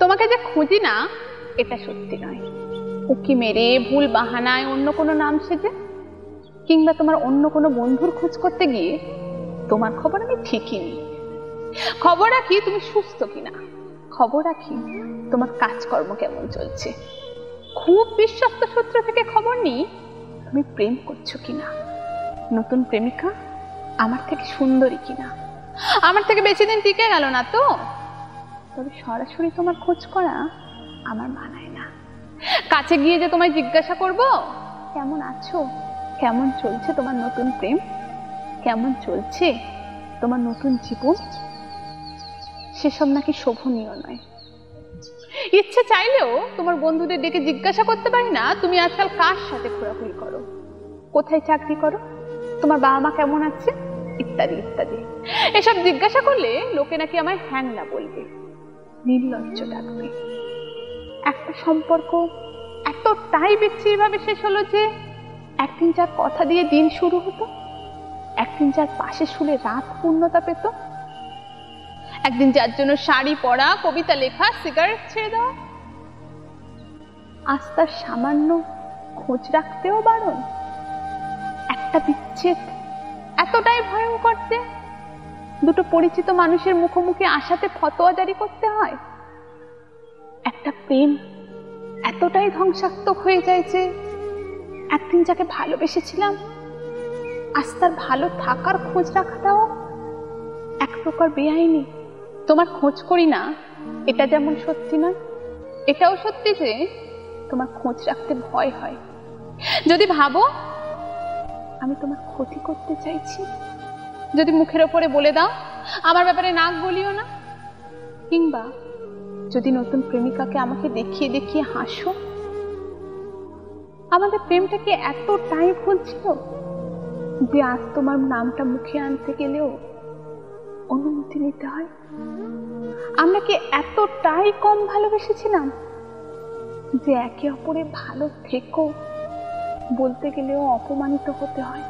তোমাকে যে খুঁজি না এটা সত্যি নয়। উকি মেরে ভুল বাহানায় অন্য কোনো নাম সেজে, কিংবা তোমার অন্য কোনো বন্ধুর খোঁজ করতে গিয়ে তোমার খবর আমি ঠিকই নিই। খবর রাখি তুমি সুস্থ কিনা, খবর রাখি তোমার কাজকর্ম কেমন চলছে। খুব বিশ্বস্ত সূত্র থেকে খবর নিই তুমি প্রেম করছো কিনা, নতুন প্রেমিকা আমার থেকে সুন্দরী কিনা, আমার থেকে বেশি দিন টিকে গেল না তো। তবে সরাসরি তোমার খোঁজ করা আমার মানায় না। কাছে গিয়ে যে তোমায় জিজ্ঞাসা করব কেমন আছো, কেমন চলছে তোমার নতুন প্রেম, কেমন চলছে তোমার নতুন জীবন, সেসব নাকি শোভনীয় নয়। ইচ্ছে চাইলেও তোমার বন্ধুদের ডেকে জিজ্ঞাসা করতে পারি না তুমি আজকাল কার সাথে ঘোরাঘুরি করো, কোথায় চাকরি করো, তোমার বাবা মা কেমন আছে, ইত্যাদি ইত্যাদি। এসব জিজ্ঞাসা করলে লোকে নাকি আমায় হ্যাংলা বলবে, নির্লজ্জ ডাকবে। একটা সম্পর্ক এতটাই বিচ্ছিরি ভাবে শেষ হলো যে একদিন যার কথা দিয়ে দিন শুরু হতো, একদিন যার পাশে শুলে রাত পূর্ণতা পেত, একদিন যার জন্য শাড়ি পরা, কবিতা লেখা, সিগারেট ছেড়ে দেওয়া, আজ তার সামান্য খোঁজ রাখতেও বারণ। একটা বিচ্ছেদ এতটাই ভয়ঙ্কর যে দুটো পরিচিত মানুষের মুখোমুখি আসাতে ফতোয়া জারি করতে হয়। একটা প্রেম এতটাই ধ্বংসাত্মক হয়ে যায় যে একদিন যাকে ভালোবেসেছিলাম আজ তার ভালো থাকার খোঁজ রাখাটাও এক প্রকার বেআইনি। তোমার খোঁজ করি না এটা যেমন সত্যি নয়, এটাও সত্যি যে তোমার খোঁজ রাখতে ভয় হয়। যদি ভাবো আমি তোমার ক্ষতি করতে চাইছি, যদি মুখের ওপরে বলে দাও আমার ব্যাপারে নাক গলিও না, কিংবা যদি নতুন প্রেমিকাকে আমাকে দেখিয়ে দেখিয়ে হাসো। আমাদের প্রেমটাকে এতটাই ভুল ছিল যে আজ তোমার নামটা মুখে আনতে গেলেও অনুমতি নিতে হয়। আমরা কি এতটাই কম ভালোবেসেছিলাম যে একে অপরের ভালো থেকো বলতে গেলেও অপমানিত হতে হয়।